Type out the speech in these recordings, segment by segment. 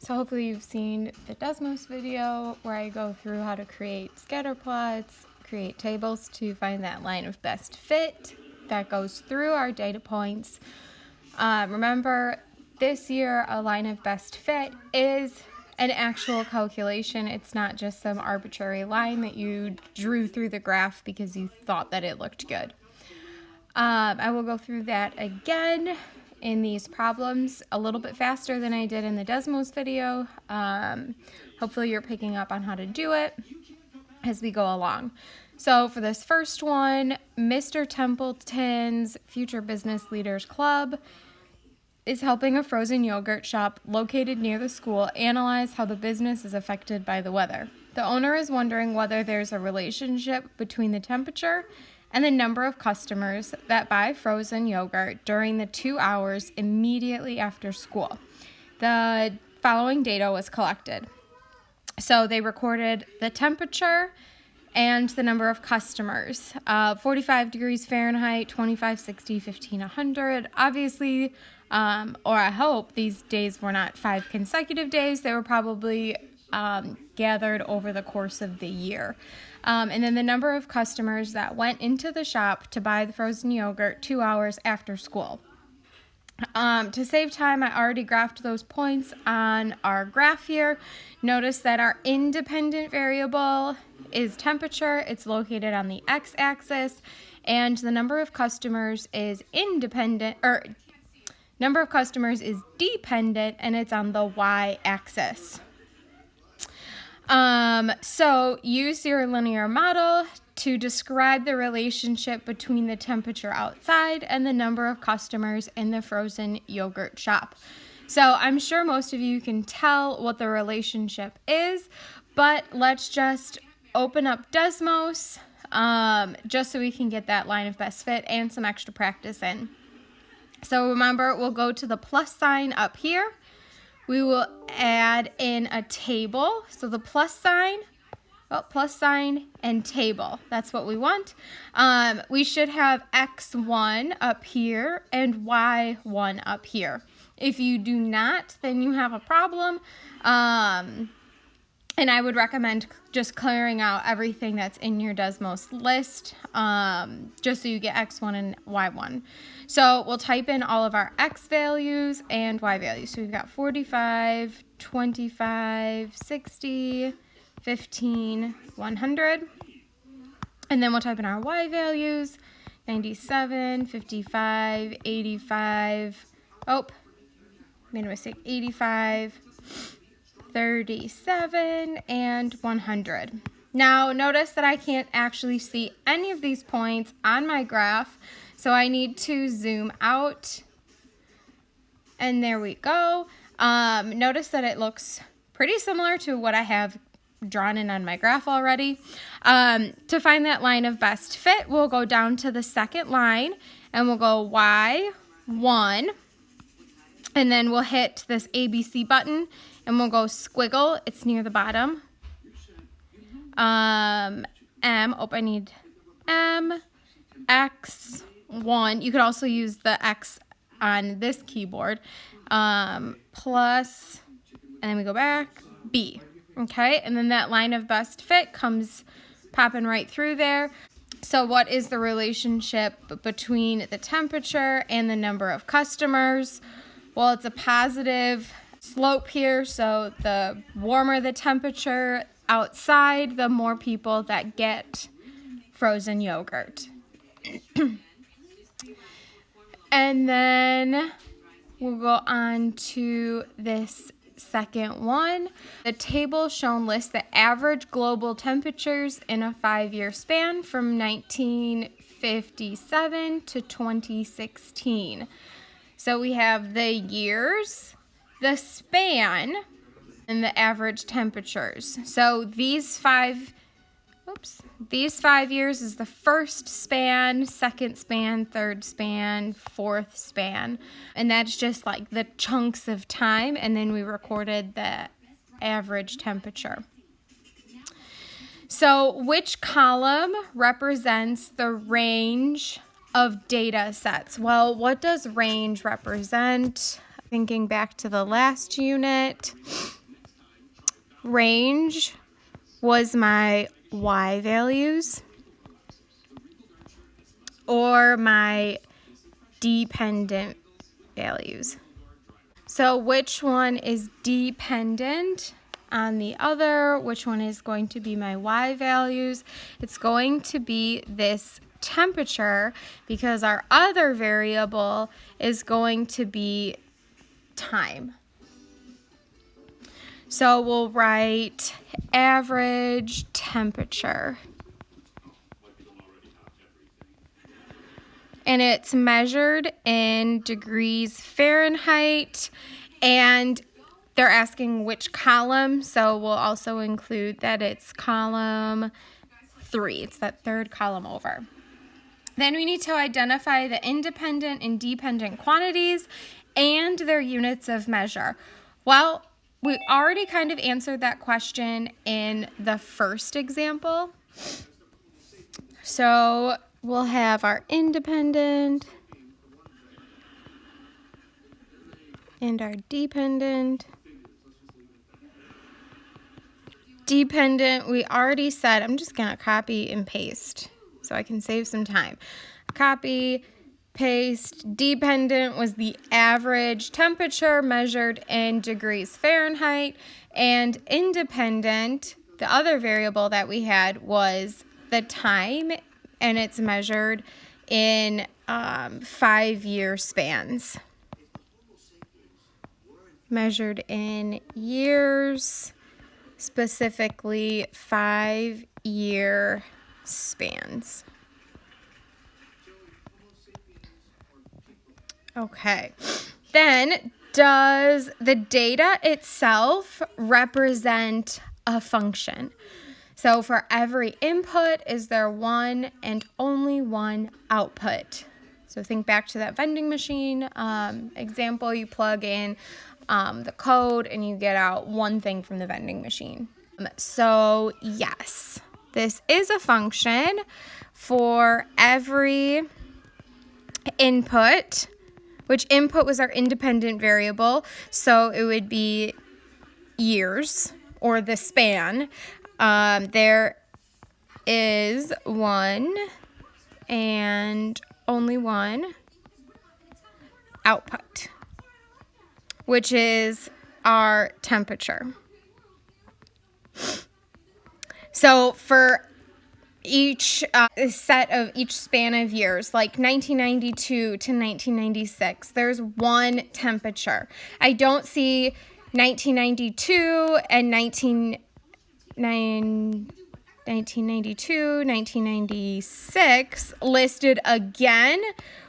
So hopefully you've seen the Desmos video where I go through how to create scatter plots, create tables to find that line of best fit that goes through our data points. Remember, this year a line of best fit is an actual calculation. It's not just some arbitrary line that you drew through the graph because you thought that it looked good. I will go through that again in these problems a little bit faster than I did in the Desmos video. Hopefully you're picking up on how to do it as we go along. So for this first one, Mr. Templeton's Future Business Leaders Club is helping a frozen yogurt shop located near the school analyze how the business is affected by the weather. The owner is wondering whether there's a relationship between the temperature and the number of customers that buy frozen yogurt during the 2 hours immediately after school. The following data was collected. So they recorded the temperature and the number of customers, 45 degrees Fahrenheit, 25, 60, 15, 100. Obviously, or I hope these days were not 5 consecutive days. They were probably gathered over the course of the year. And then the number of customers that went into the shop to buy the frozen yogurt 2 hours after school. To save time, I already graphed those points on our graph here. Notice that our independent variable is temperature. It's located on the x-axis, and the number of customers is independent, or number of customers is dependent, and it's on the y-axis. So use your linear model to describe the relationship between the temperature outside and the number of customers in the frozen yogurt shop. So I'm sure most of you can tell what the relationship is, but let's just open up Desmos just so we can get that line of best fit and some extra practice in. So remember, we'll go to the plus sign up here. We will add in a table. So the plus sign and table. That's what we want. We should have X1 up here and Y1 up here. If you do not, then you have a problem. And I would recommend just clearing out everything that's in your Desmos list, just so you get X1 and Y1. So we'll type in all of our X values and Y values. So we've got 45, 25, 60, 15, 100. And then we'll type in our Y values, 97, 55, 85. Oh, made a mistake, 85. 37, and 100. Now notice that I can't actually see any of these points on my graph, so I need to zoom out, and there we go. Notice that it looks pretty similar to what I have drawn in on my graph already. To find that line of best fit, we'll go down to the second line, and we'll go Y1, and then we'll hit this ABC button, and we'll go squiggle. It's near the bottom. I need M, X1. You could also use the X on this keyboard. Plus, and then we go back, B. Okay, and then that line of best fit comes popping right through there. So what is the relationship between the temperature and the number of customers? Well, it's a positive slope here, so the warmer the temperature outside, the more people that get frozen yogurt. And then we'll go on to this second one. The table shown lists the average global temperatures in a 5-year span from 1957 to 2016. So we have the years, the span, and the average temperatures. So these 5 years is the first span, second span, third span, fourth span. And that's just like the chunks of time. And then we recorded the average temperature. So which column represents the range of data sets? Well, what does range represent? Thinking back to the last unit, range was my y values or my dependent values. So which one is dependent on the other? Which one is going to be my y values? It's going to be this temperature, because our other variable is going to be time. So we'll write average temperature. And it's measured in degrees Fahrenheit, and they're asking which column, so we'll also include that it's column 3. It's that third column over. Then we need to identify the independent and dependent quantities and their units of measure. Well, we already kind of answered that question in the first example. So we'll have our independent and our dependent. Dependent, we already said, I'm just going to copy and paste so I can save some time. Copy, paste. Dependent was the average temperature measured in degrees Fahrenheit. And independent, the other variable that we had, was the time, and it's measured in 5-year spans. Measured in years, specifically 5-year spans. Okay, then does the data itself represent a function? So for every input, is there one and only one output? So think back to that vending machine example. You plug in the code and you get out one thing from the vending machine. So yes, this is a function for every input, which input was our independent variable. So it would be years, or the span. There is one and only one output, which is our temperature. So for each set of each span of years, like 1992 to 1996, there's one temperature. I don't see 1992 and 1992, 1996 listed again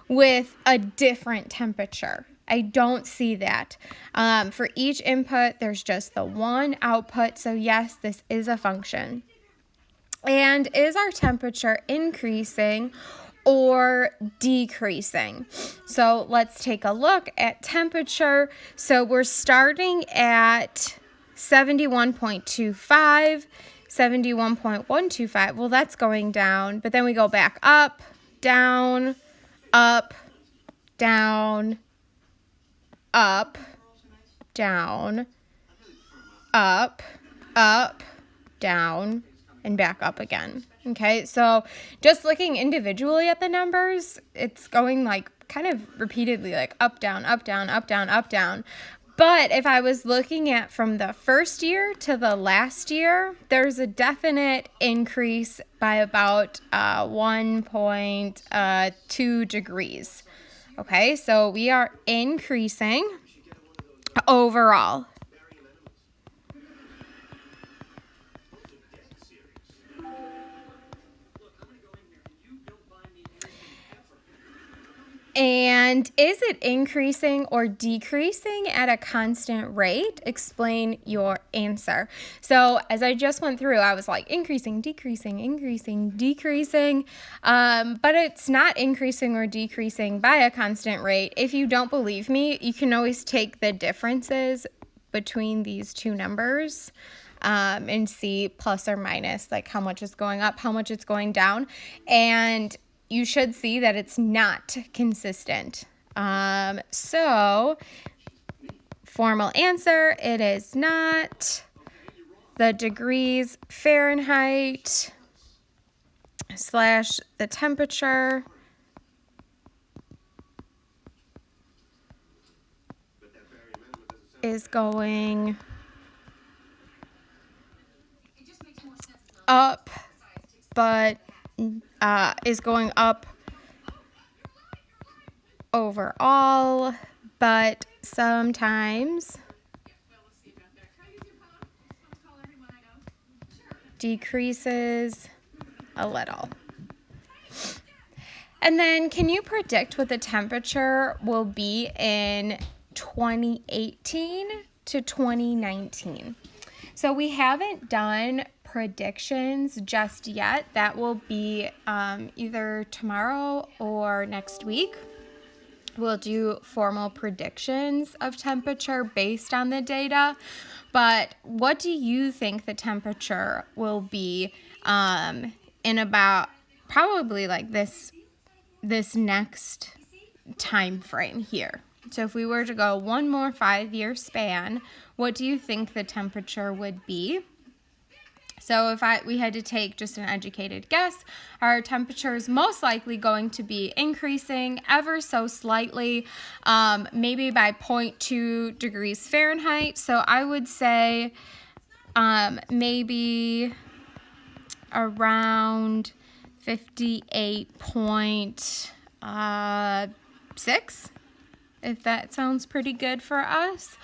with a different temperature. I don't see that. For each input, there's just the one output. So yes, this is a function. And is our temperature increasing or decreasing? So let's take a look at temperature. So we're starting at 71.25, 71.125. Well, that's going down, but then we go back up, down, up, down, up, down, up, up, down, and back up again. Okay, so just looking individually at the numbers, it's going like kind of repeatedly, like up, down, up, down, up, down, up, down. But if I was looking at from the first year to the last year, there's a definite increase by about 1.2 degrees. Okay, so we are increasing overall. And is it increasing or decreasing at a constant rate? Explain your answer. So as I just went through, I was like increasing, decreasing, increasing, decreasing. But it's not increasing or decreasing by a constant rate. If you don't believe me, you can always take the differences between these two numbers and see plus or minus, like how much is going up, how much it's going down. And you should see that it's not consistent. So, formal answer, it is not the degrees Fahrenheit / the temperature is going up, but is going up overall, but sometimes decreases a little. And then can you predict what the temperature will be in 2018 to 2019? So we haven't done predictions just yet. That will be either tomorrow or next week. We'll do formal predictions of temperature based on the data. But what do you think the temperature will be in about probably like this next time frame here? So if we were to go one more 5-year span, what do you think the temperature would be? So if we had to take just an educated guess, our temperature is most likely going to be increasing ever so slightly, maybe by 0.2 degrees Fahrenheit. So I would say maybe around 58.6, if that sounds pretty good for us.